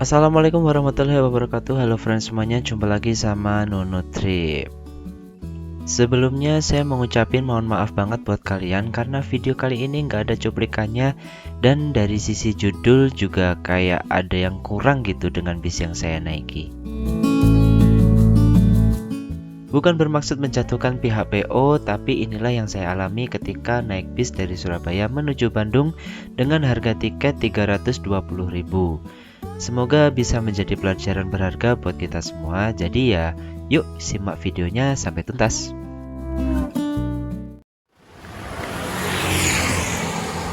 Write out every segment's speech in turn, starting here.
Assalamualaikum warahmatullahi wabarakatuh. Halo friends semuanya, jumpa lagi sama Nono Trip. Sebelumnya saya mengucapin mohon maaf banget buat kalian karena video kali ini nggak ada cuplikannya, dan dari sisi judul juga kayak ada yang kurang gitu dengan bis yang saya naiki. Bukan bermaksud menjatuhkan pihak PO, tapi inilah yang saya alami ketika naik bis dari Surabaya menuju Bandung dengan harga tiket 320.000. Semoga bisa menjadi pelajaran berharga buat kita semua. Jadi ya, yuk simak videonya sampai tuntas.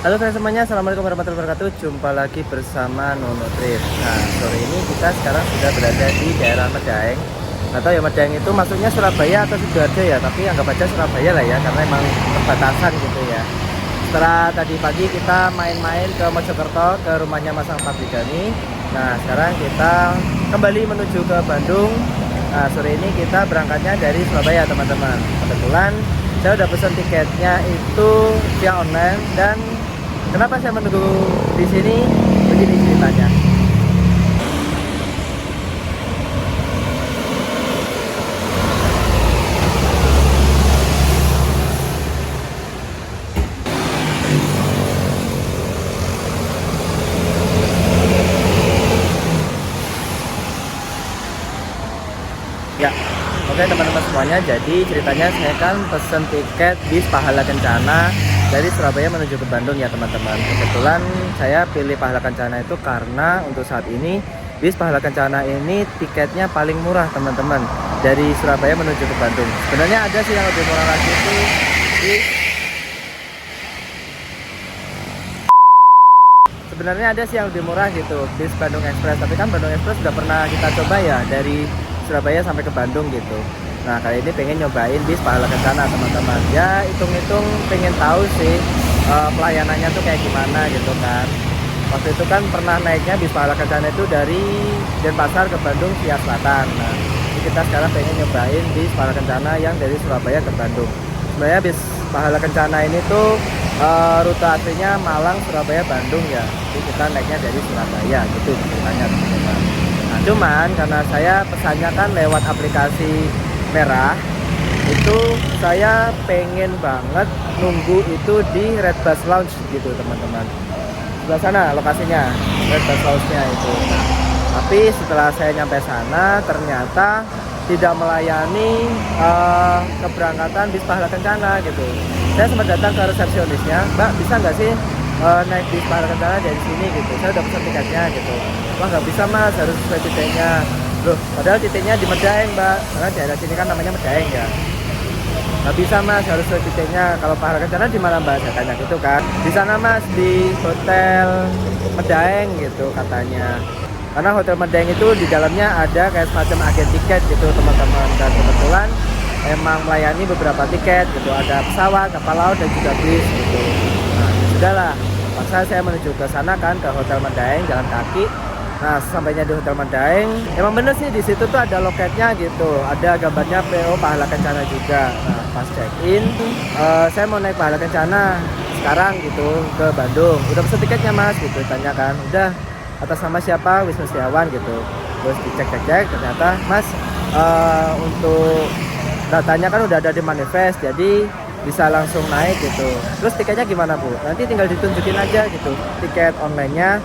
Halo friends semuanya, assalamualaikum warahmatullahi wabarakatuh. Jumpa lagi bersama Nono Trip. Nah, sore ini kita sekarang sudah berada di daerah Medaeng. Nggak tahu ya, Medaeng itu maksudnya Surabaya atau Sidoarjo ya, tapi anggap aja Surabaya lah ya, karena emang perbatasan gitu ya. Setelah tadi pagi kita main-main ke Mojokerto, ke rumahnya Mas Fadligani. Nah, sekarang kita kembali menuju ke Bandung. Nah, sore ini kita berangkatnya dari Surabaya teman-teman. Kebetulan saya udah pesan tiketnya itu via online. Dan kenapa saya menunggu di sini? Begini ceritanya. Ya, oke teman-teman semuanya. Jadi ceritanya saya kan pesen tiket bis Pahala Kencana dari Surabaya menuju ke Bandung ya teman-teman. Kebetulan saya pilih Pahala Kencana itu karena untuk saat ini bis Pahala Kencana ini tiketnya paling murah teman-teman, dari Surabaya menuju ke Bandung. Sebenarnya ada sih yang lebih murah lagi itu sebenarnya ada sih yang lebih murah gitu, bis Bandung Express. Tapi kan Bandung Express sudah pernah kita coba ya, dari Surabaya sampai ke Bandung gitu. Nah, kali ini pengen nyobain bis Pahala Kencana teman-teman. Ya hitung-hitung pengen tahu sih pelayanannya tuh kayak gimana gitu kan. Waktu itu kan pernah naiknya bis Pahala Kencana itu dari Denpasar ke Bandung via Selatan. Nah, ini kita sekarang pengen nyobain bis Pahala Kencana yang dari Surabaya ke Bandung. Sebenarnya bis Pahala Kencana ini tuh rute aslinya Malang, Surabaya, Bandung ya. Jadi kita naiknya dari Surabaya gitu ceritanya teman-teman. Nah, cuman karena saya pesannya kan lewat aplikasi Merah, itu saya pengen banget nunggu itu di Red Bus Lounge gitu teman-teman. Sebelah sana lokasinya, Red Bus Lounge-nya itu. Nah, tapi setelah saya nyampe sana ternyata tidak melayani keberangkatan bis Pahala Kencana gitu. Saya sempat datang ke resepsionisnya, Mbak bisa nggak sih naik bis Pahala Kencana dari sini gitu. Saya udah pesan tiketnya gitu. Wah nggak bisa mas, harus sesuai titiknya. Loh, padahal titiknya di Medaeng Mbak, karena daerah sini kan namanya Medaeng ya. Nggak bisa mas, harus sesuai titiknya. Kalau Pahala Kencana di mana Mbak? Saya tanya gitu kan. Di sana mas, di Hotel Medaeng gitu katanya. Karena Hotel Medaeng itu di dalamnya ada kayak semacam agen tiket gitu teman-teman. Dan kebetulan emang melayani beberapa tiket gitu, ada pesawat, kapal laut, dan juga bis gitu. Nah, sudahlah, paksa saya menuju ke sana kan, ke Hotel Medaeng, jalan kaki. Nah, sampainya di Hotel Medaeng, emang bener sih di situ tuh ada loketnya gitu, ada gambarnya PO Pahala Kencana juga. Nah, pas check in, saya mau naik Pahala Kencana sekarang gitu ke Bandung. Udah pesen tiketnya mas gitu, tanya kan. Udah, atas nama siapa? Wisnu Setiawan gitu. Terus dicek-cek, ternyata mas untuk datanya kan udah ada di manifest, jadi bisa langsung naik gitu. Terus tiketnya gimana bu? Nanti tinggal ditunjukin aja gitu tiket online-nya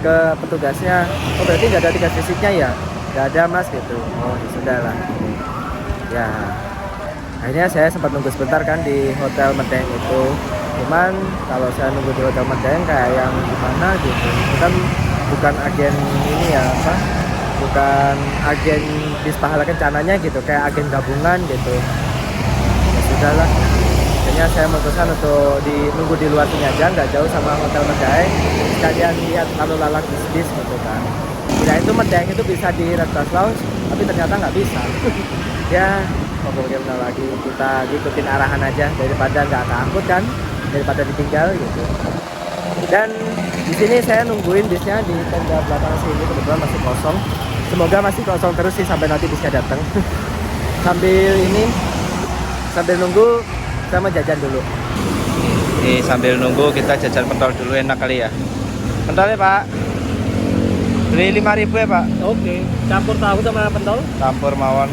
ke petugasnya. Oh berarti nggak ada tiket fisiknya ya? Nggak ada mas gitu. Oh ya sudah lah. Ya akhirnya saya sempat nunggu sebentar kan di Hotel Medaeng itu. Cuman kalau saya nunggu di Hotel Medaeng kayak yang gimana gitu, kan bukan agen ini ya apa, bukan agen bis Pahala Kencananya gitu, kayak agen gabungan gitu. Ya sudahlah, akhirnya saya memutuskan untuk nunggu di luar sini aja, nggak jauh sama Hotel Medaeng, sekalian lihat lalu lalang bis gitu kan. Kira itu Medaeng itu bisa di Red Bus Lounge, tapi ternyata nggak bisa. Ya mau bagaimana lagi, kita ikutin arahan aja daripada nggak keangkut kan, daripada ditinggal gitu. Dan di sini saya nungguin bisnya di tenda belakang sini, kebetulan masih kosong. Semoga masih kosong terus sih sampai nanti bisnya datang. Sambil nunggu saya mau jajan dulu. Nih sambil nunggu kita jajan pentol dulu, enak kali ya. Pentol ya pak. Beli 5.000 ya Pak. Oke, campur tahu sama pentol. Campur mawon.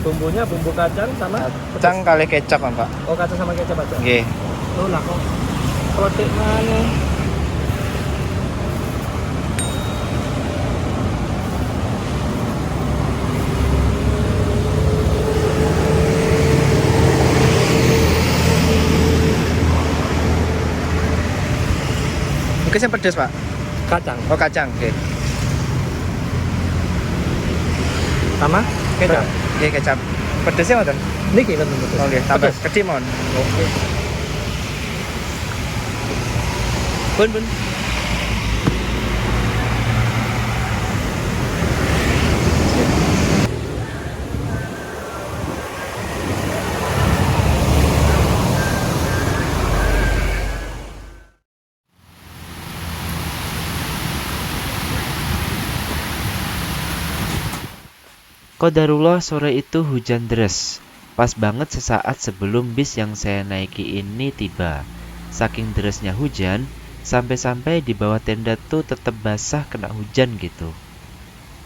Bumbunya bumbu kacang sama Kacang kali kecap kan Pak. oh kacang sama kecap aja. Nggih. Oh lah kok protein mana? Mungkin yang pedes Pak. Kacang Oh kacang. Oke. sama kecap. Oke kecap. Pedesnya mboten? Niki kan betul. Oke, tambah kedhi mon. Oke. Bun. Qadarullah sore itu hujan deras. Pas banget sesaat sebelum bis yang saya naiki ini tiba. Saking derasnya hujan, sampai-sampai di bawah tenda tuh tetap basah kena hujan gitu.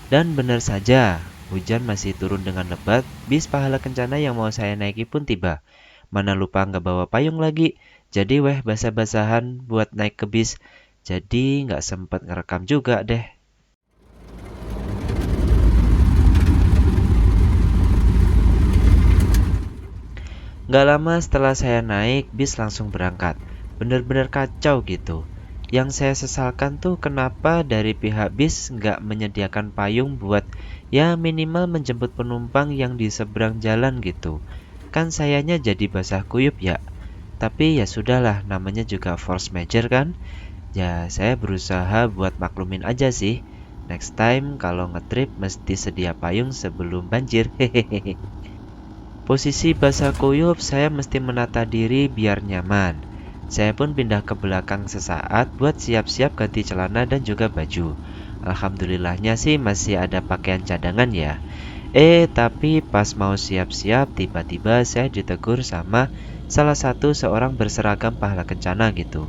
Dan benar saja, hujan masih turun dengan lebat. Bis Pahala Kencana yang mau saya naiki pun tiba. Mana lupa nggak bawa payung lagi. Jadi basah-basahan buat naik ke bis. Jadi nggak sempet ngerekam juga deh. Gak lama setelah saya naik, bis langsung berangkat. Bener-bener kacau gitu. Yang saya sesalkan tuh kenapa dari pihak bis gak menyediakan payung buat ya minimal menjemput penumpang yang di seberang jalan gitu. Kan sayanya jadi basah kuyup ya. Tapi ya sudahlah, namanya juga force major kan. Ya saya berusaha buat maklumin aja sih. Next time kalau ngetrip mesti sedia payung sebelum banjir. Hehehe. Posisi basah kuyup, saya mesti menata diri biar nyaman. Saya pun pindah ke belakang sesaat buat siap-siap ganti celana dan juga baju. Alhamdulillahnya sih masih ada pakaian cadangan ya. Tapi pas mau siap-siap tiba-tiba saya ditegur sama salah satu seorang berseragam Pahala Kencana gitu.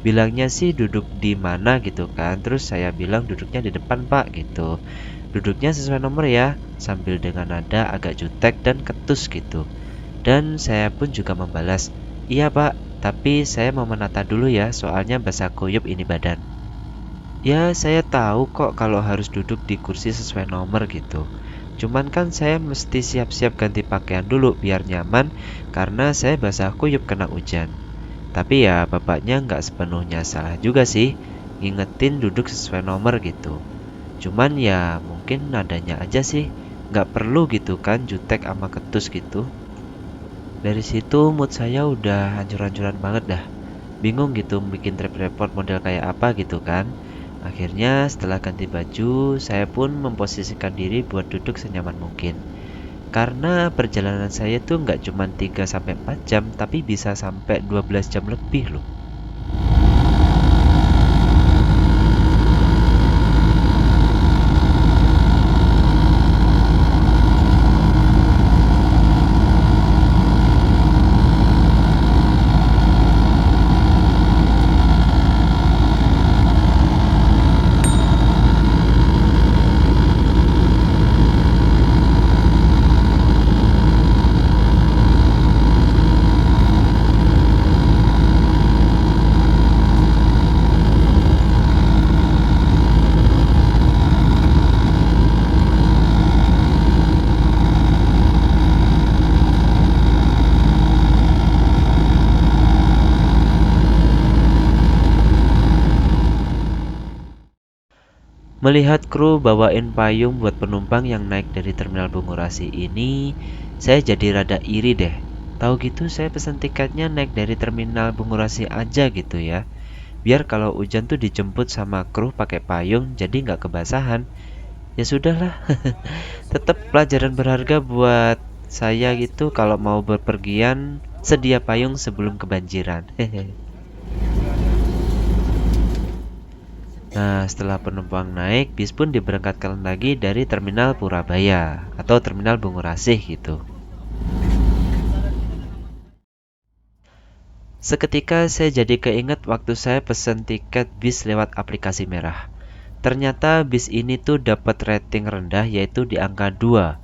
Bilangnya sih duduk di mana gitu kan. Terus saya bilang duduknya di depan Pak gitu. Duduknya sesuai nomor ya, sambil dengan nada agak jutek dan ketus gitu. Dan saya pun juga membalas, iya Pak, tapi saya mau menata dulu ya, soalnya basah kuyup ini badan. Ya saya tahu kok kalau harus duduk di kursi sesuai nomor gitu. Cuman kan saya mesti siap-siap ganti pakaian dulu biar nyaman, karena saya basah kuyup kena hujan. Tapi ya bapaknya nggak sepenuhnya salah juga sih, ngingetin duduk sesuai nomor gitu. Cuman ya mungkin nadanya aja sih, nggak perlu gitu kan jutek sama ketus gitu. Dari situ mood saya udah hancur-hancuran banget dah. Bingung gitu bikin trip report model kayak apa gitu kan. Akhirnya setelah ganti baju, saya pun memposisikan diri buat duduk senyaman mungkin. Karena perjalanan saya tuh nggak cuma 3-4 jam, tapi bisa sampai 12 jam lebih loh. Melihat kru bawain payung buat penumpang yang naik dari terminal Bungurasi ini, saya jadi rada iri deh. Tahu gitu saya pesan tiketnya naik dari terminal Bungurasi aja gitu ya. Biar kalau hujan tuh dijemput sama kru pakai payung jadi nggak kebasahan. Ya sudahlah. Tetap pelajaran berharga buat saya gitu kalau mau berpergian sedia payung sebelum kebanjiran. Nah, setelah penumpang naik, bis pun diberangkatkan lagi dari terminal Purabaya atau terminal Bungurasi gitu. Seketika saya jadi keinget waktu saya pesen tiket bis lewat aplikasi merah. Ternyata bis ini tuh dapat rating rendah yaitu di angka 2.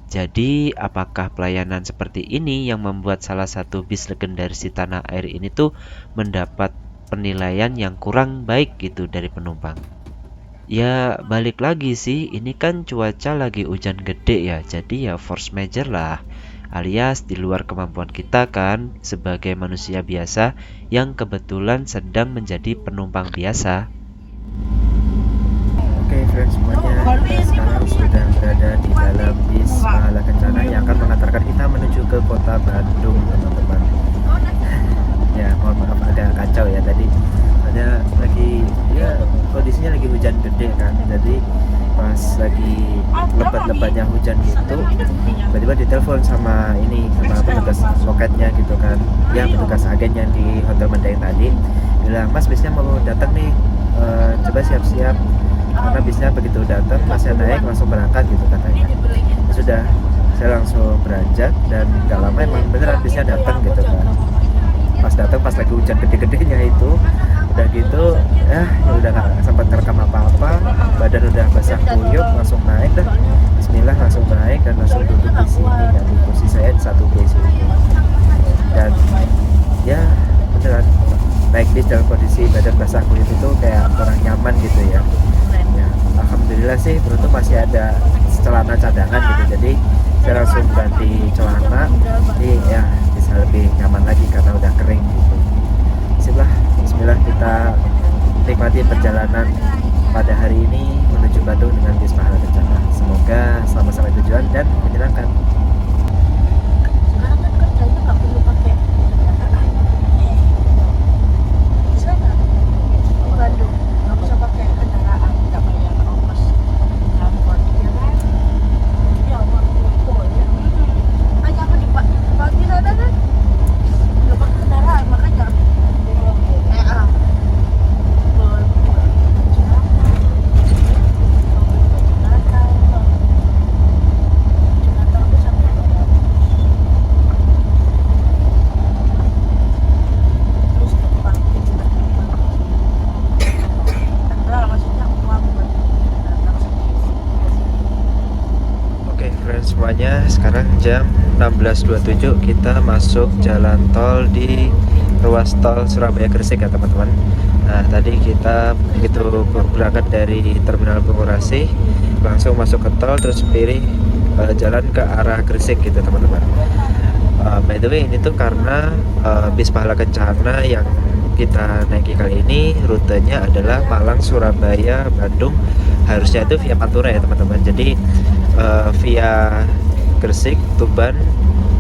Jadi apakah pelayanan seperti ini yang membuat salah satu bis legendaris di tanah air ini tuh mendapat penilaian yang kurang baik gitu dari penumpang? Ya balik lagi sih, ini kan cuaca lagi hujan gede ya, jadi ya force major lah. Alias di luar kemampuan kita kan sebagai manusia biasa yang kebetulan sedang menjadi penumpang biasa. Oke friends semuanya, kita sekarang sudah berada di dalam bis Pahala Kencana yang akan mengantarkan kita menuju ke kota Bandung teman-teman. Ya mohon maaf agak kacau ya tadi, ada lagi ya kondisinya lagi hujan gede kan, jadi pas lagi lebat-lebatnya hujan gitu tiba-tiba ditelepon sama petugas loketnya gitu kan, ya petugas agen yang di Hotel Mandailing tadi bilang, mas bisnya mau datang nih, coba siap-siap karena bisnya begitu datang masnya naik langsung berangkat gitu katanya. Ya sudah, saya langsung beranjak dan gak lama emang beneran bisnya datang gitu kan. Pas datang pas lagi hujan gede-gedenya itu udah gitu ya udah gak sempat ngerekam apa-apa, badan udah basah kuyup, langsung naik dah, bismillah langsung naik dan langsung duduk di sini dan di kursi saya di 1B sini. Dan ya beneran naik bis dalam kondisi badan basah kuyup itu kayak kurang nyaman gitu ya. Ya alhamdulillah sih beruntung masih ada celana cadangan gitu, jadi saya langsung ganti celana, jadi ya bisa lebih nyaman lagi karena udah kering gitu. Bismillah kita nikmati perjalanan pada hari ini menuju Bandung dengan bis Pahala Kencana. Semoga selamat sampai tujuan dan menyenangkan. Sekarang kan kerjanya nggak perlu pakai di sana di Bandung, nggak usah pakai kendaraan, nggak bayar ongkos transport ya kan? Ya uang kumpul ya. Hanya apa di pagi sana kan nggak pakai kendaraan, makanya semuanya, sekarang jam 16.27 kita masuk jalan tol di ruas tol Surabaya Gresik ya teman-teman. Nah tadi kita begitu berangkat dari terminal Bungurasi langsung masuk ke tol terus pilih jalan ke arah Gresik gitu teman-teman. By the way ini tuh karena bis Pahala Kencana yang kita naiki kali ini rutenya adalah Malang, Surabaya, Bandung, harusnya itu via Pantura ya teman-teman. Jadi via Gresik, Tuban,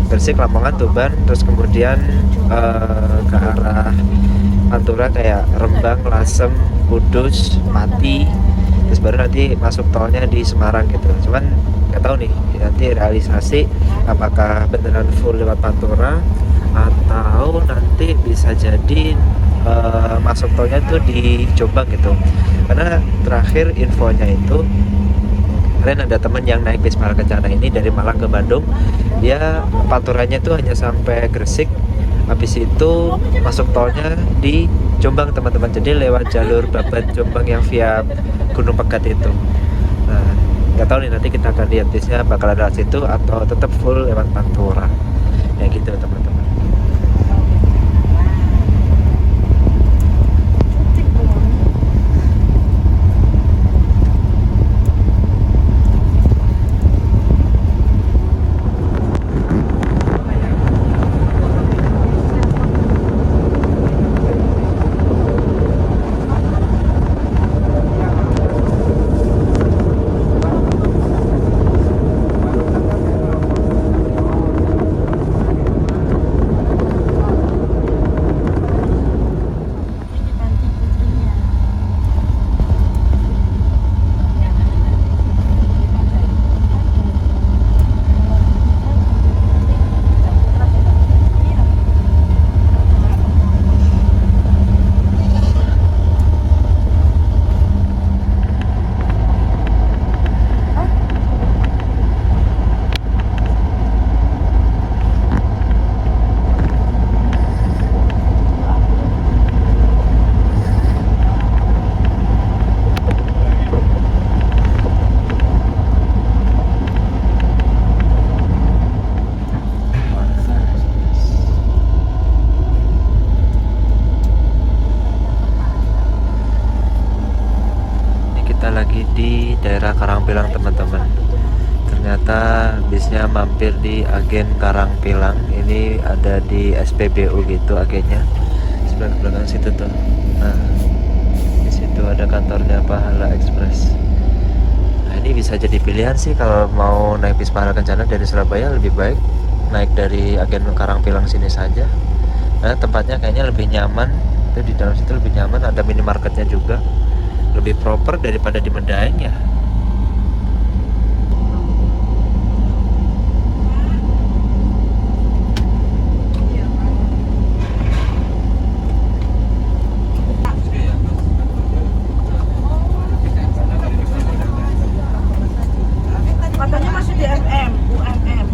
Gresik, Lamongan, Tuban, terus kemudian ke arah Pantura kayak Rembang, Lasem, Kudus, Pati, terus baru nanti masuk tolnya di Semarang gitu. Cuman nggak tahu nih nanti realisasi apakah beneran full lewat Pantura atau nanti bisa jadi masuk tolnya tuh di Jombang gitu. Karena terakhir infonya itu kalian ada teman yang naik bis Pahala Kencana ini dari Malang ke Bandung, dia panturanya tuh hanya sampai Gresik, habis itu masuk tolnya di Jombang teman-teman, jadi lewat jalur Babat Jombang yang via Gunung Pegat itu. Nah nggak tahu nih nanti kita akan lihat bisnya bakal ada situ atau tetap full lewat Pantura ya gitu teman-teman. Karangpilang teman-teman. Ternyata bisnya mampir di agen Karangpilang. Ini ada di SPBU gitu agennya. Sebelah belakang situ tuh. Nah, di situ ada kantornya Pahala Express. Nah, ini bisa jadi pilihan sih kalau mau naik bis Pahala Kencana dari Surabaya, lebih baik naik dari agen Karangpilang sini saja. Nah, tempatnya kayaknya lebih nyaman. Itu di dalam situ lebih nyaman, ada minimarketnya juga. Lebih proper daripada di Medaeng ya. Katanya masih di UMM.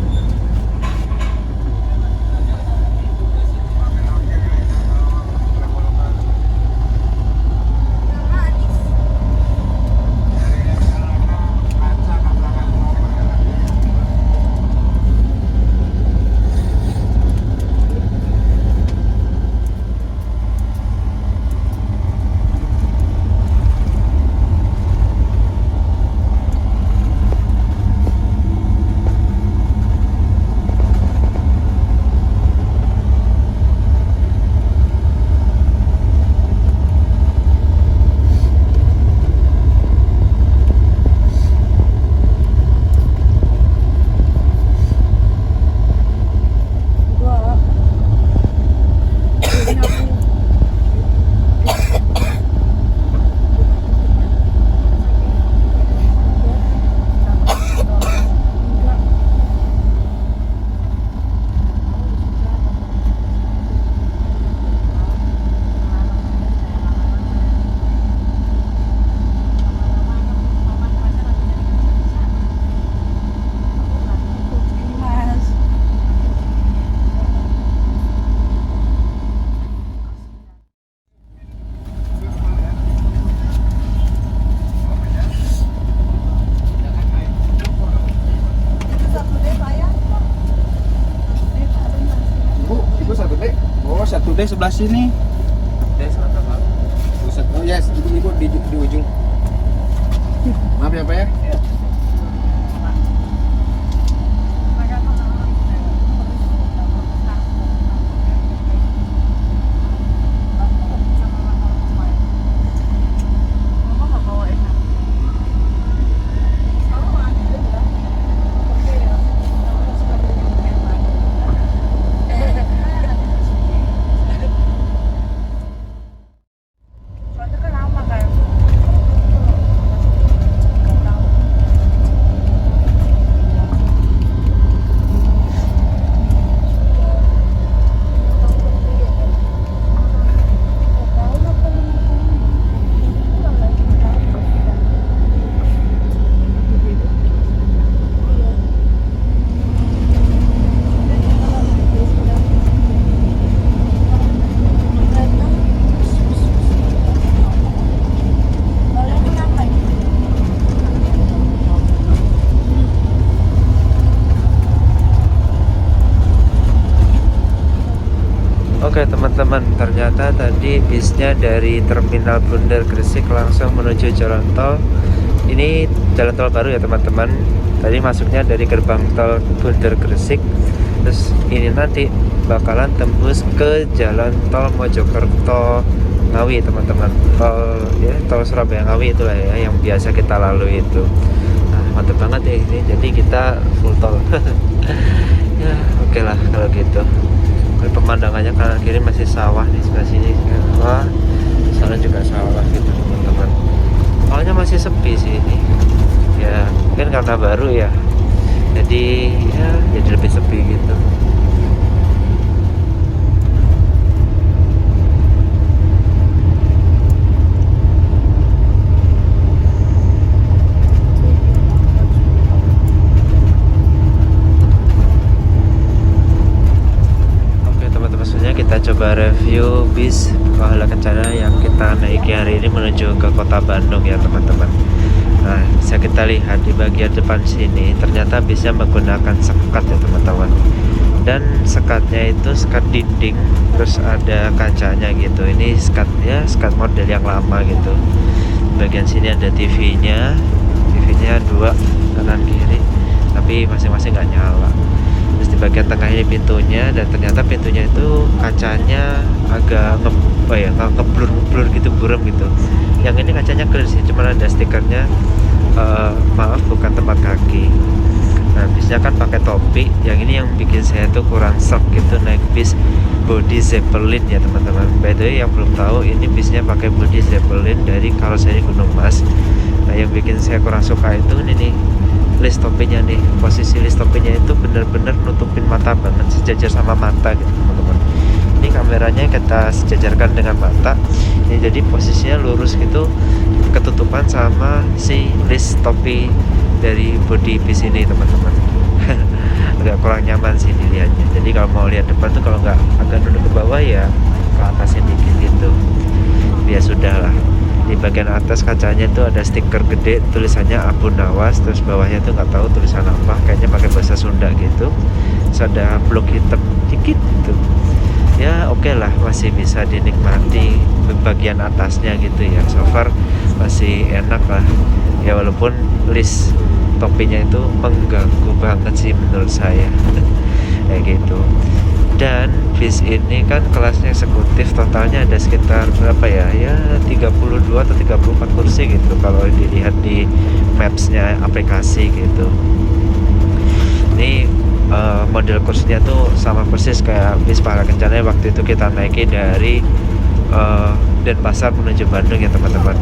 Satu deh sebelah sini. Oh ya, ibu di ujung. Maaf ya Pak ya. Oke teman-teman, ternyata tadi bisnya dari Terminal Bundar Gresik langsung menuju jalan tol. Ini jalan tol baru ya teman-teman. Tadi masuknya dari gerbang tol Bundar Gresik. Terus ini nanti bakalan tembus ke jalan tol Mojokerto Ngawi teman-teman. Tol Surabaya Ngawi itulah ya yang biasa kita lalui itu. Nah, mantep banget ya ini. Jadi kita full tol. Ya, oke lah kalau gitu. Pemandangannya kanan kiri masih sawah di sebelah sini, sawah, sana juga sawah gitu teman-teman. Awalnya masih sepi sih ini, ya mungkin karena baru ya, jadi lebih sepi gitu. Kita coba review bis Pahala Kencana yang kita naiki hari ini menuju ke kota Bandung ya teman-teman. Nah, bisa kita lihat di bagian depan sini ternyata bisnya menggunakan sekat ya teman-teman. Dan sekatnya itu sekat dinding, terus ada kacanya gitu. Ini sekat model yang lama gitu. Bagian sini ada TV-nya bisnya dua kanan kiri, tapi masing-masing nggak nyala. Terus di bagian tengah ini pintunya, dan ternyata pintunya itu kacanya agak ngeblur gitu, buram gitu. Yang ini kacanya clear sih, cuma ada stikernya maaf bukan tempat kaki. Nah bisnya kan pakai topi, yang ini yang bikin saya tuh kurang serk gitu naik bis body Zeppelin ya teman-teman. By the way yang belum tahu, ini bisnya pakai body Zeppelin dari karoseri Gunung Mas. Nah yang bikin saya kurang suka itu ini nih, list topinya nih, posisi list topinya itu bener-bener nutupin mata banget, sejajar sama mata gitu teman-teman. Ini kameranya kita sejajarkan dengan mata, ya, jadi posisinya lurus gitu, ketutupan sama si list topi dari body bis ini teman-teman. Agak kurang nyaman sih dilihatnya. Jadi kalau mau lihat depan tuh kalau nggak agak nunduk ke bawah ya ke atasnya dikit gitu. Ya sudah lah. Di bagian atas kacanya tuh ada stiker gede tulisannya Abu Nawas, terus bawahnya tuh nggak tahu tulisan apa, kayaknya pakai bahasa Sunda gitu. Terus ada blok hitam dikit gitu. Ya oke lah, masih bisa dinikmati bagian atasnya gitu ya. So far masih enak lah ya, walaupun list topinya itu mengganggu banget sih menurut saya. Kayak gitu. Dan bis ini kan kelasnya eksekutif, totalnya ada sekitar berapa ya, 32 atau 34 kursi gitu kalau dilihat di mapsnya aplikasi gitu. Ini model kursinya tuh sama persis kayak bis Pahala Kencana waktu itu kita naiki dari Denpasar menuju Bandung ya teman-teman.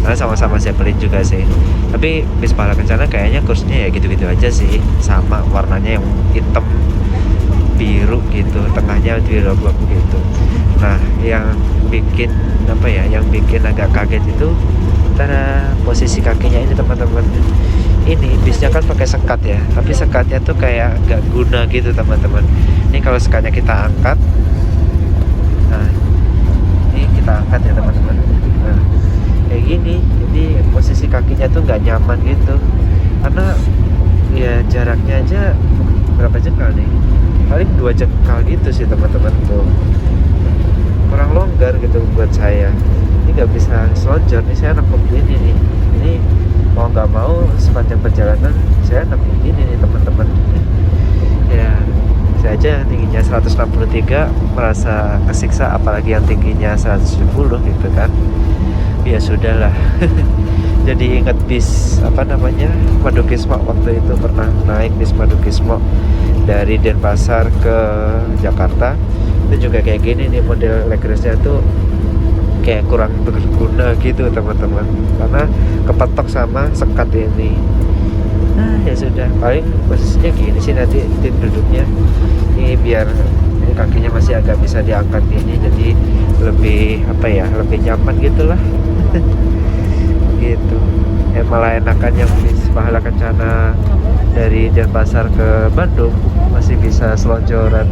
Karena sama-sama Zeppelin juga sih. Tapi bis Pahala Kencana kayaknya kursinya ya gitu-gitu aja sih, sama warnanya yang hitam biru gitu, tengahnya biru abu-abu gitu. Nah yang bikin yang bikin agak kaget itu antara posisi kakinya ini teman-teman. Ini bisnya kan pakai sekat ya, tapi sekatnya tuh kayak gak guna gitu teman-teman. Ini kalau sekatnya kita angkat, nah ini kita angkat ya teman-teman. Nah kayak gini, jadi posisi kakinya tuh nggak nyaman gitu, karena ya jaraknya aja berapa jengkal nih, paling 2 jengkal gitu sih teman-teman, tuh kurang longgar gitu buat saya. Ini nggak bisa selonjor nih, saya nangkep gini nih, ini mau nggak mau sepanjang perjalanan saya nangkep gini nih teman-teman. Ya saya aja tingginya 163 merasa kesiksa, apalagi yang tingginya 170 gitu kan. Ya sudahlah. Jadi ingat bis Madukismo, waktu itu pernah naik bis Madukismo dari Denpasar ke Jakarta. Itu juga kayak gini nih, model legresnya tuh kayak kurang berguna gitu teman-teman, karena kepetok sama sekat ini. Nah ya sudah, paling posisinya gini sih nanti duduknya ini, biar ini kakinya masih agak bisa diangkat ini, jadi lebih lebih nyaman gitulah. Gitu ya, malah enakan yang bis Pahala Kencana dari Denpasar ke Bandung masih bisa selonjoran.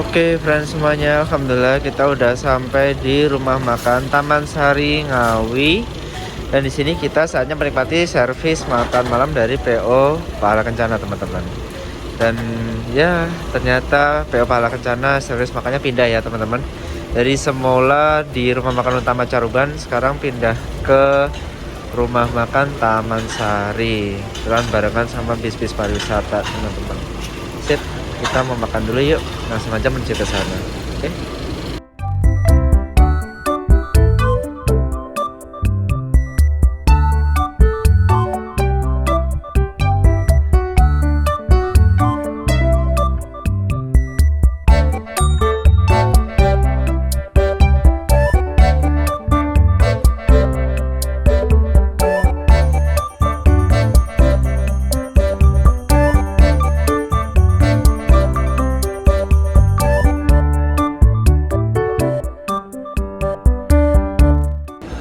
Oke friends semuanya, alhamdulillah kita udah sampai di rumah makan Taman Sari Ngawi. Dan di sini kita saatnya menikmati servis makan malam dari PO Pahala Kencana teman-teman. Dan ya ternyata PO Pahala Kencana servis makannya pindah ya teman-teman. Dari semula di rumah makan utama Caruban, sekarang pindah ke rumah makan Taman Sari. Jalan barengan sama bis-bis pariwisata teman-teman. Sip, kita mau makan dulu yuk. Langsung aja menuju ke sana. Oke.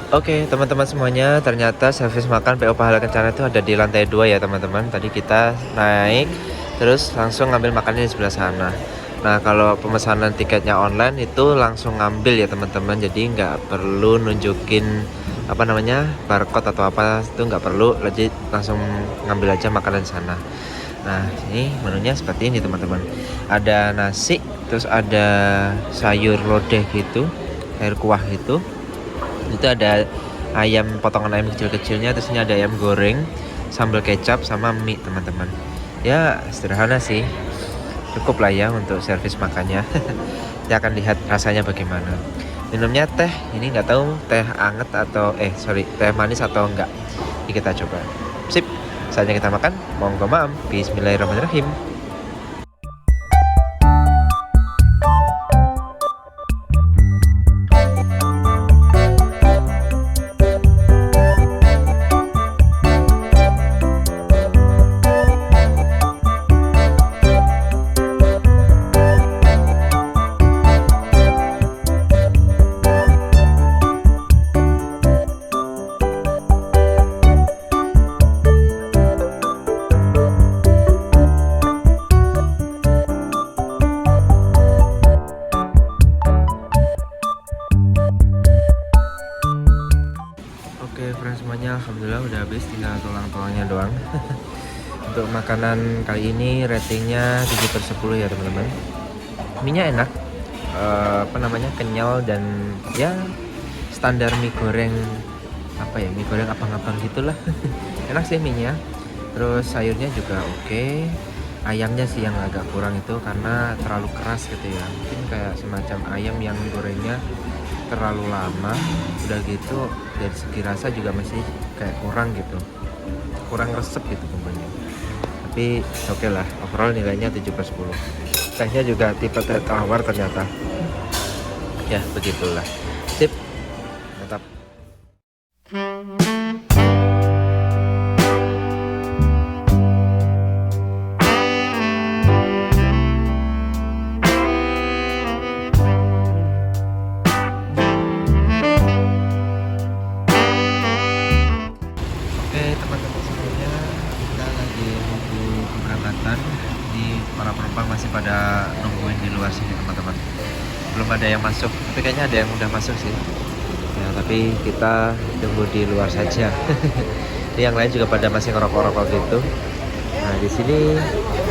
Oke teman-teman semuanya, ternyata servis makan PO Pahala Kencana itu ada di lantai 2 ya teman-teman. Tadi kita naik terus langsung ngambil makannya di sebelah sana. Nah kalau pemesanan tiketnya online itu langsung ngambil ya teman-teman, jadi nggak perlu nunjukin apa namanya barcode atau apa, itu nggak perlu, jadi langsung ngambil aja makanan di sana. Nah ini menunya seperti ini teman-teman, ada nasi, terus ada sayur lodeh gitu, sayur kuah gitu. Itu ada ayam, potongan ayam kecil-kecilnya, terus ini ada ayam goreng, sambal kecap, sama mie teman-teman. Ya sederhana sih, cukup lah ya untuk servis makannya. Kita akan lihat rasanya bagaimana. Minumnya teh, ini nggak tahu teh anget atau teh manis atau enggak. Ini kita coba. Sip, saatnya kita makan. Monggo maam. Bismillahirrahmanirrahim. Oke friends semuanya, alhamdulillah udah habis, tinggal tulang-tulangnya doang. Untuk makanan kali ini ratingnya 7/10 ya teman-teman. Mie-nya enak, kenyal dan ya standar mie goreng mie goreng abang-abang gitulah. Enak sih mie-nya. Terus sayurnya juga oke. Ayamnya sih yang agak kurang itu karena terlalu keras gitu ya. Mungkin kayak semacam ayam yang gorengnya terlalu lama, udah gitu dari segi rasa juga masih kayak kurang gitu, kurang resep gitu pokoknya. Tapi oke lah, overall nilainya 7/10. Tehnya juga tipe teh tawar ternyata. Ya begitulah. Sip, mantap. Para penumpang masih pada nungguin di luar sini teman-teman, belum ada yang masuk, tapi kayaknya ada yang udah masuk sih ya, tapi kita tunggu di luar saja. Yang lain juga pada masih ngerokok-rokok gitu. Nah di sini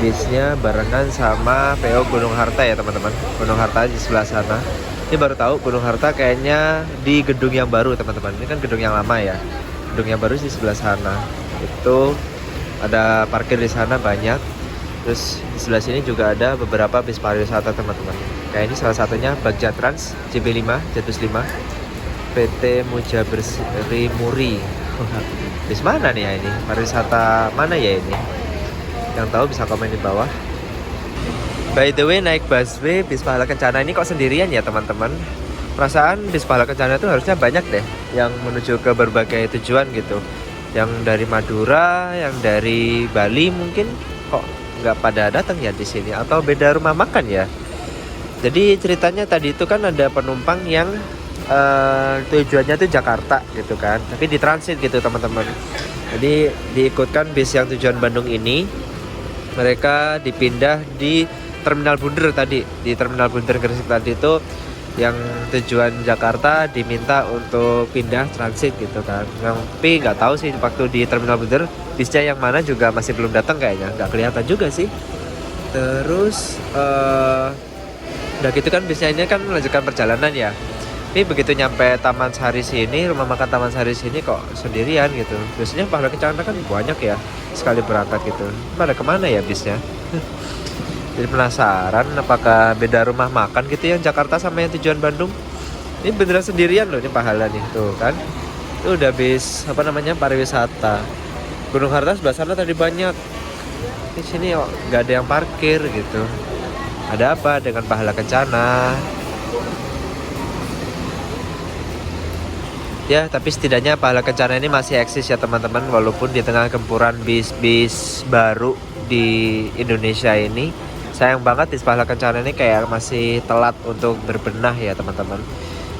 bisnya barengan sama PO Gunung Harta ya teman-teman. Gunung Harta di sebelah sana. Ini baru tahu Gunung Harta kayaknya di gedung yang baru teman-teman. Ini kan gedung yang lama ya, gedung yang baru di sebelah sana. Itu ada parkir di sana banyak. Terus di sebelah sini juga ada beberapa bis pariwisata teman-teman. Kayak ini salah satunya Bagja Trans, JB5, Jatus 5, PT Mujabersri Muri. Bis mana nih ya ini? Pariwisata mana ya ini? Yang tahu bisa komen di bawah. By the way, naik busway bis Pahala Kencana ini kok sendirian ya teman-teman? Perasaan bis Pahala Kencana itu harusnya banyak deh yang menuju ke berbagai tujuan gitu. Yang dari Madura, yang dari Bali mungkin kok nggak pada datang ya di sini, atau beda rumah makan ya. Jadi ceritanya tadi itu kan ada penumpang yang tujuannya tuh Jakarta gitu kan, tapi ditransit gitu teman-teman. Jadi diikutkan bis yang tujuan Bandung ini, mereka dipindah di Terminal Bunder tadi, di Terminal Bunder Gresik tadi itu yang tujuan Jakarta diminta untuk pindah transit gitu kan. Tapi nggak tahu sih waktu di terminal Bundaran bisnya yang mana juga masih belum datang kayaknya, nggak kelihatan juga sih. Terus udah gitu kan bisnya ini kan melanjutkan perjalanan ya. Ini begitu nyampe Taman Sari sini, rumah makan Taman Sari sini kok sendirian gitu. Biasanya Pahala Kencana kan banyak ya sekali berangkat gitu. Pada kemana ya bisnya? Jadi penasaran apakah beda rumah makan gitu yang Jakarta sama yang tujuan Bandung. Ini beneran sendirian loh ini Pahala nih tuh kan. Itu udah bis apa namanya pariwisata. Gunung Harta sebelah sana tadi banyak. Di sini kok nggak ada yang parkir gitu. Ada apa dengan Pahala Kencana? Ya, tapi setidaknya Pahala Kencana ini masih eksis ya teman-teman, walaupun di tengah gempuran bis-bis baru di Indonesia ini. Sayang banget bis Pahala Kencana ini kayak masih telat untuk berbenah ya teman-teman.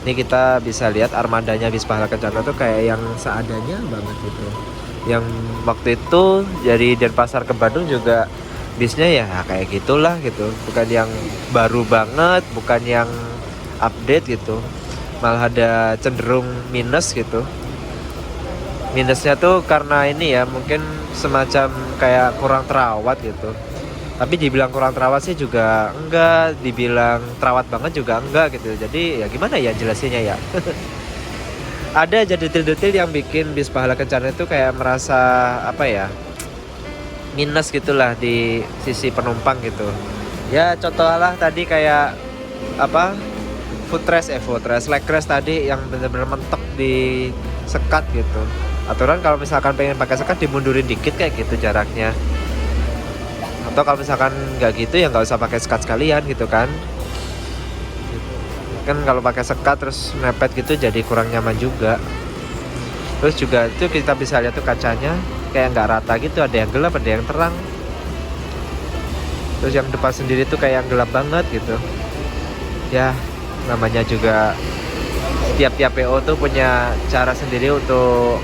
Ini kita bisa lihat armadanya bis Pahala Kencana tuh kayak yang seadanya banget gitu. Yang waktu itu dari Denpasar ke Bandung juga bisnya ya kayak gitulah gitu. Bukan yang baru banget, bukan yang update gitu. Malah ada cenderung minus gitu. Minusnya tuh karena ini ya mungkin semacam kayak kurang terawat gitu. Tapi dibilang kurang terawat sih juga enggak, dibilang terawat banget juga enggak gitu. Jadi ya gimana ya jelasinnya ya. Ada aja detail-detail yang bikin bis Pahala Kencana itu kayak merasa apa ya, minus gitulah di sisi penumpang gitu. Ya contohnya tadi kayak apa, footrest leg rest tadi yang bener-bener mentok di sekat gitu. Aturan kalau misalkan pengen pakai sekat dimundurin dikit kayak gitu jaraknya. Atau kalau misalkan nggak gitu ya nggak usah pakai sekat sekalian gitu kan. Kan kalau pakai sekat terus mepet gitu jadi kurang nyaman juga. Terus juga itu kita bisa lihat tuh kacanya kayak nggak rata gitu, ada yang gelap ada yang terang. Terus yang depan sendiri tuh kayak yang gelap banget gitu. Ya namanya juga tiap-tiap PO tuh punya cara sendiri untuk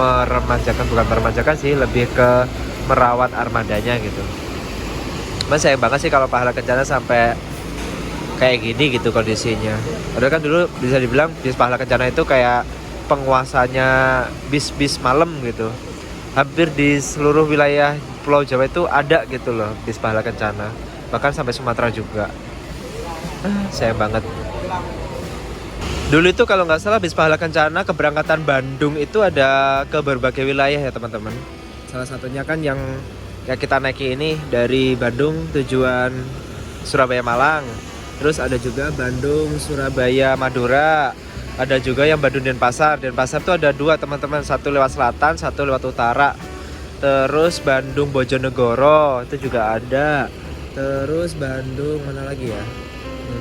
meremajakan, bukan meremajakan sih, lebih ke merawat armadanya gitu. Mas sayang banget sih kalau Pahala Kencana sampai kayak gini gitu kondisinya. Padahal kan dulu bisa dibilang bis Pahala Kencana itu kayak penguasanya bis-bis malam gitu. Hampir di seluruh wilayah Pulau Jawa itu ada gitu loh bis Pahala Kencana. Bahkan sampai Sumatera juga. Sayang banget. Dulu itu kalau nggak salah bis Pahala Kencana keberangkatan Bandung itu ada ke berbagai wilayah ya teman-teman. Salah satunya kan yang kita naiki ini dari Bandung tujuan Surabaya Malang. Terus ada juga Bandung Surabaya Madura. Ada juga yang Bandung Denpasar. Denpasar tuh ada dua teman-teman, satu lewat selatan, satu lewat utara. Terus Bandung Bojonegoro itu juga ada. Terus Bandung mana lagi ya?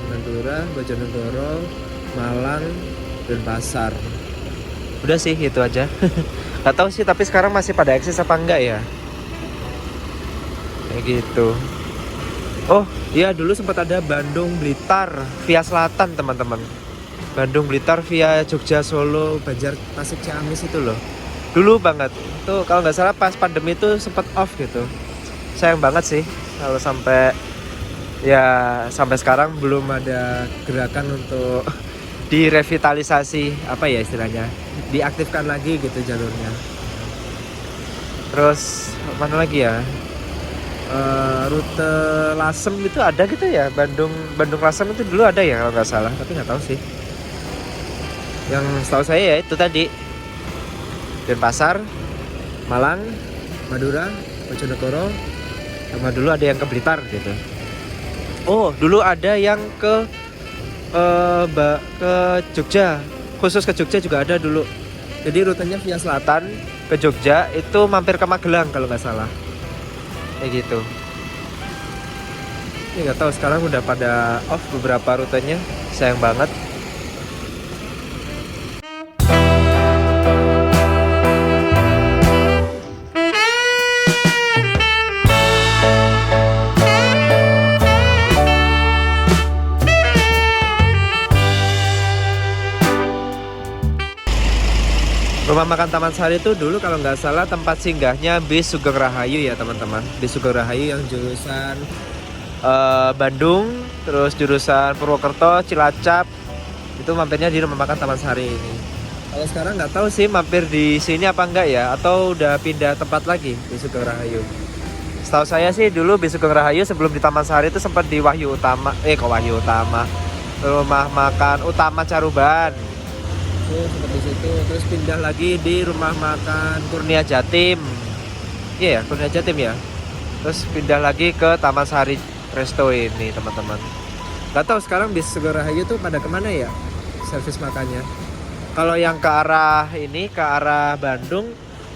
Madura, Bojonegoro, Malang, Denpasar. Udah sih itu aja. Gak tahu sih tapi sekarang masih pada eksis apa enggak ya? Kayak gitu. Oh iya, dulu sempat ada Bandung Blitar via selatan teman-teman. Bandung Blitar via Jogja, Solo, Banjar, Tasik, Ciamis itu loh. Dulu banget. Tuh kalau nggak salah pas pandemi itu sempat off gitu. Sayang banget sih kalau sampai sekarang belum ada gerakan untuk direvitalisasi, apa ya istilahnya, diaktifkan lagi gitu jalurnya. Terus mana lagi ya? Rute Lasem itu ada gitu ya, Bandung Lasem itu dulu ada ya kalau nggak salah, tapi nggak tahu sih. Yang setahu saya ya itu tadi Denpasar, Malang, Madura, Bojonegoro, sama dulu ada yang ke Blitar gitu. Oh dulu ada yang ke Jogja, khusus ke Jogja juga ada dulu. Jadi rutenya via selatan ke Jogja, itu mampir ke Magelang kalau nggak salah. Kayak gitu. Ini nggak tahu sekarang udah pada off beberapa rutenya, sayang banget. Rumah makan Taman Sari itu dulu kalau nggak salah tempat singgahnya bis Sugeng Rahayu ya teman-teman. Bis Sugeng Rahayu yang jurusan Bandung, terus jurusan Purwokerto, Cilacap, Itu mampirnya di rumah makan Taman Sari ini. Kalau sekarang nggak tahu sih mampir di sini apa enggak ya, atau udah pindah tempat lagi di Sugeng Rahayu. Setahu saya sih dulu di Sugeng Rahayu sebelum di Taman Sari itu sempat di Wahyu Utama, Wahyu Utama, rumah makan Utama Caruban. Itu seperti situ, terus pindah lagi di rumah makan Kurnia Jatim. Iya ya, Kurnia Jatim ya. Terus pindah lagi ke Taman Sari Resto ini teman-teman. Gak tahu sekarang di Sugeng Rahayu tuh pada kemana ya servis makannya. Kalau yang ke arah ini, ke arah Bandung,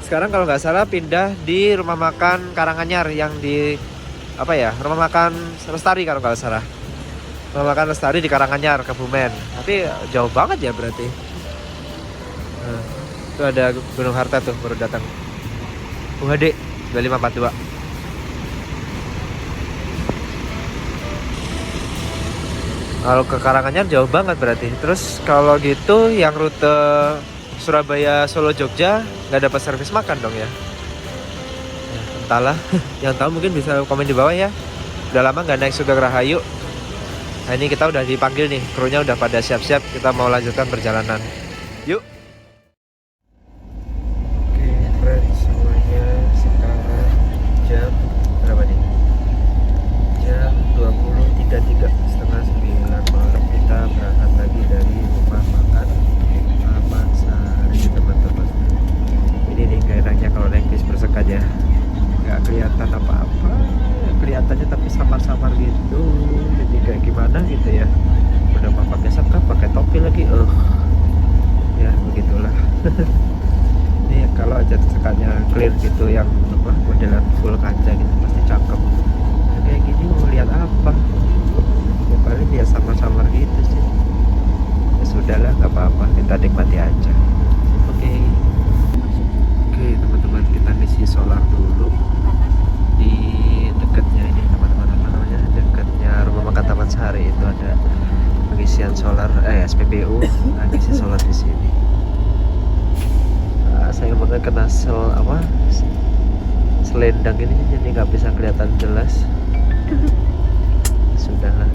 sekarang kalau nggak salah pindah di rumah makan Karanganyar yang di apa ya, rumah makan Lestari kalau nggak salah. Rumah makan Lestari di Karanganyar, Kebumen. Tapi jauh banget ya berarti. Nah, itu ada Gunung Harta tuh baru datang. UHD 2542. Kalau ke Karanganyar jauh banget berarti. Terus kalau gitu yang rute Surabaya, Solo, Jogja nggak dapat servis makan dong ya? Ya entahlah. Yang tahu mungkin bisa komen di bawah ya. Udah lama nggak naik Sugeng Rahayu. Nah ini kita udah dipanggil nih, krunya udah pada siap-siap. Kita mau lanjutkan perjalanan. Yuk. Oke friends, semuanya sekarang jam berapa nih? Jam 20.33, setengah 9 malam. Kita berangkat lagi dari rumah makan Taman Sari teman-teman. Ini nih gairahnya kalau naik bis persekat ya, nggak kelihatan apa-apa, kelihatannya tapi samar-samar gitu. Jadi kayak gimana gitu ya, udah mau pakai sakap, pakai topi lagi, ya begitulah. Ini kalau aja sekatnya clear gitu, yang apa modelan full kaca gitu pasti cakep. Kayak gini mau lihat apa ya, paling dia samar-samar gitu sih. Ya sudahlah, nggak apa-apa, kita nikmati aja. Oke teman-teman, kita ngisi solar dulu di dekatnya ini teman-teman, apa namanya, dekatnya rumah makan Taman Sari itu ada pengisian solar SPBU. Nah, ngisi solar di sini. Sayang banget kena selendang ini, jadi nggak bisa kelihatan jelas. Sudahlah.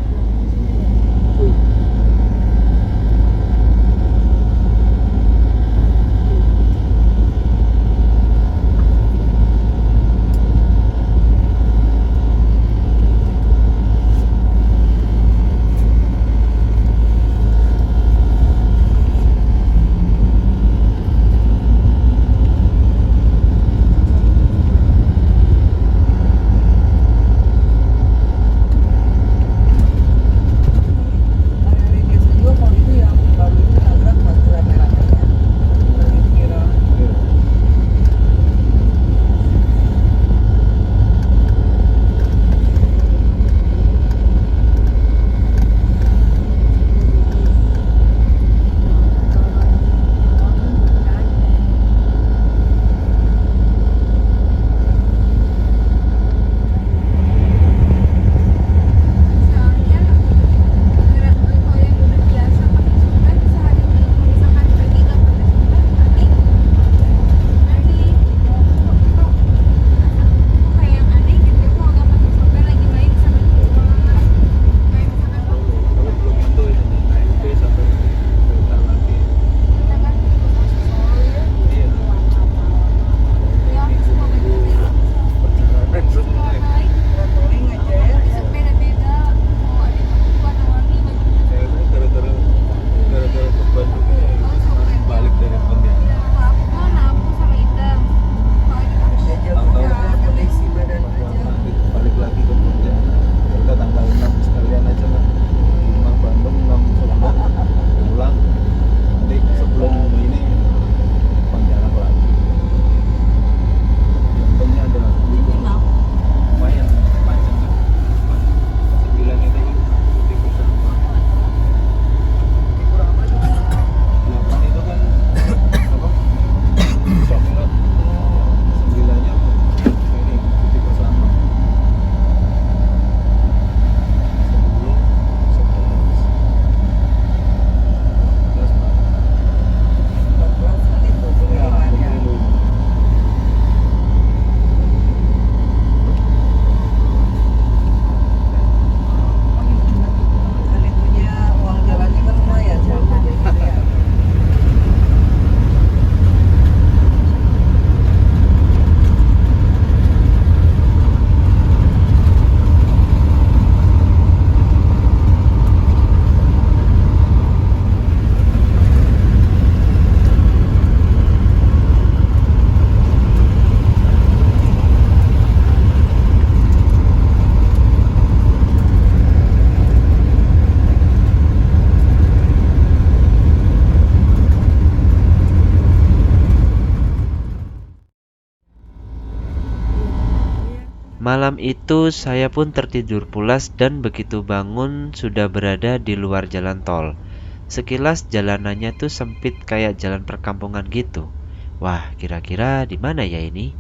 Malam itu saya pun tertidur pulas dan begitu bangun sudah berada di luar jalan tol. Sekilas jalanannya tuh sempit kayak jalan perkampungan gitu. Wah, kira-kira di mana ya ini?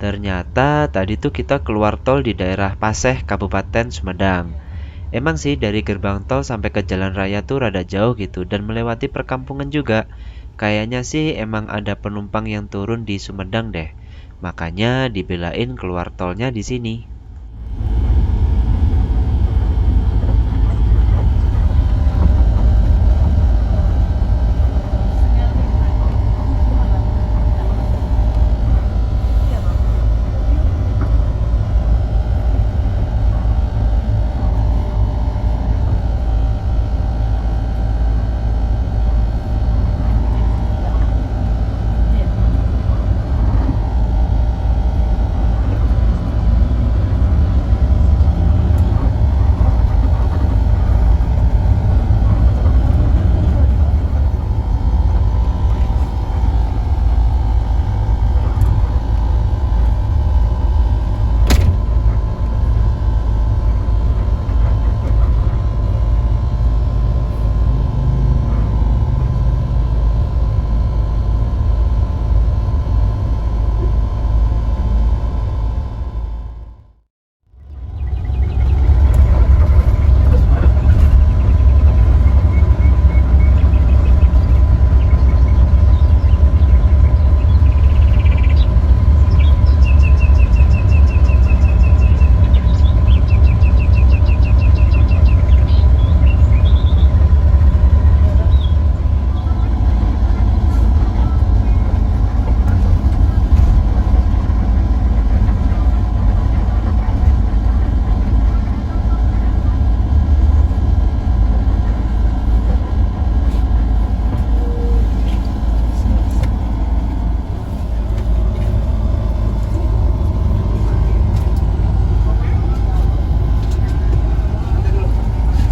Ternyata tadi tuh kita keluar tol di daerah Paseh, Kabupaten Sumedang. Emang sih dari gerbang tol sampai ke jalan raya tuh rada jauh gitu dan melewati perkampungan juga. Kayaknya sih emang ada penumpang yang turun di Sumedang deh. Makanya dibelain keluar tolnya di sini.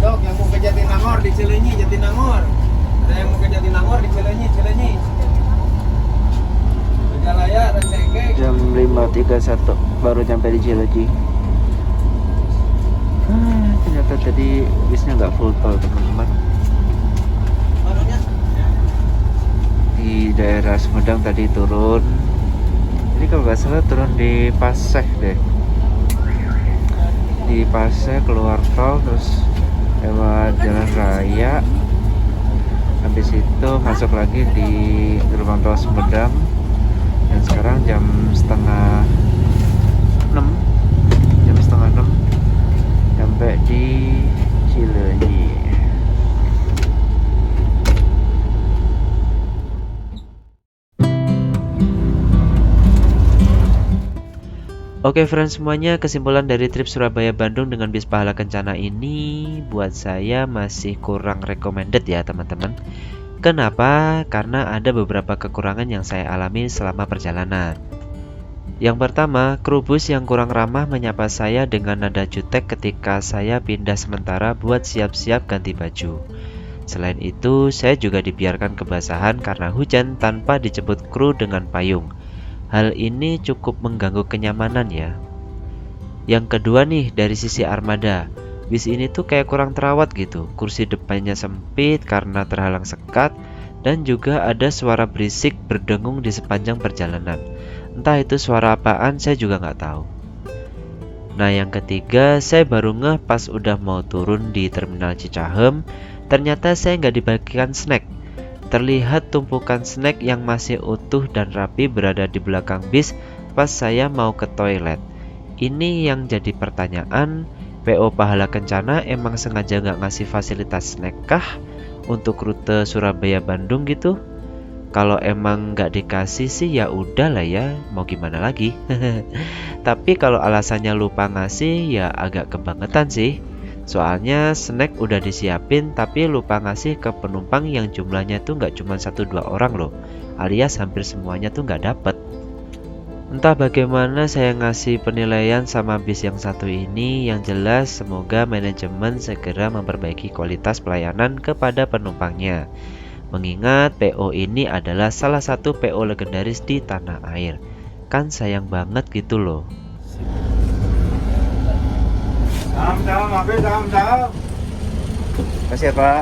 Dok, yang mau ke Jatinangor di Cileunyi, Jatinangor. Ada yang mau ke Jatinangor di Cileunyi, Cileunyi. Pejalaya, Rancegek. Jam 5.31 baru sampai di Cileunyi. Ternyata tadi bisnya nggak full tol teman-teman. Di daerah Sumedang tadi turun. Ini kalau nggak salah turun di Paseh deh. Di Paseh keluar tol terus lewat jalan raya. Habis itu masuk lagi di gerbang tol Sumedang. Dan sekarang jam setengah 6 sampai di Cileunyi. Oke friends semuanya, kesimpulan dari trip Surabaya-Bandung dengan bis Pahala Kencana ini buat saya masih kurang recommended ya teman-teman. Kenapa? Karena ada beberapa kekurangan yang saya alami selama perjalanan. Yang pertama, kru bus yang kurang ramah menyapa saya dengan nada jutek ketika saya pindah sementara buat siap-siap ganti baju. Selain itu, saya juga dibiarkan kebasahan karena hujan tanpa dijemput kru dengan payung. Hal ini cukup mengganggu kenyamanan ya. Yang kedua nih, dari sisi armada. Bis ini tuh kayak kurang terawat gitu. Kursi depannya sempit karena terhalang sekat. Dan juga ada suara berisik berdengung di sepanjang perjalanan. Entah itu suara apaan, saya juga nggak tahu. Nah yang ketiga, saya baru ngeh pas udah mau turun di Terminal Cicahem. Ternyata saya nggak dibagikan snack. Terlihat tumpukan snack yang masih utuh dan rapi berada di belakang bis pas saya mau ke toilet. Ini yang jadi pertanyaan, PO Pahala Kencana emang sengaja nggak ngasih fasilitas snack kah untuk rute Surabaya-Bandung gitu? Kalau emang nggak dikasih sih ya udah lah ya, mau gimana lagi. Tapi kalau alasannya lupa ngasih ya agak kebangetan sih. Soalnya snack udah disiapin tapi lupa ngasih ke penumpang yang jumlahnya tuh nggak cuma 1-2 orang loh, alias hampir semuanya tuh nggak dapet. Entah bagaimana saya ngasih penilaian sama bis yang satu ini, yang jelas semoga manajemen segera memperbaiki kualitas pelayanan kepada penumpangnya. Mengingat PO ini adalah salah satu PO legendaris di tanah air. Kan sayang banget gitu loh. Makasih ya Pak.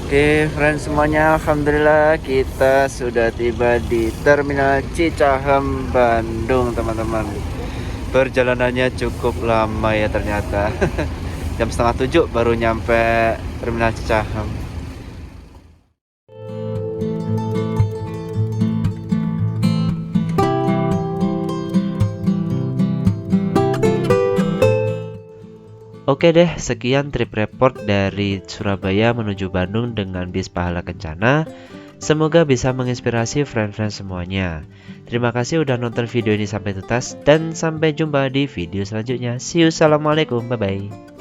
Oke, friends semuanya, alhamdulillah kita sudah tiba di Terminal Cicahem, Bandung, teman-teman. Perjalanannya cukup lama ya ternyata. Jam 6:30 baru nyampe Terminal Cicahem. Oke deh, sekian trip report dari Surabaya menuju Bandung dengan bis Pahala Kencana. Semoga bisa menginspirasi friend-friend semuanya. Terima kasih udah nonton video ini sampai tuntas dan sampai jumpa di video selanjutnya. See you, assalamualaikum, bye bye.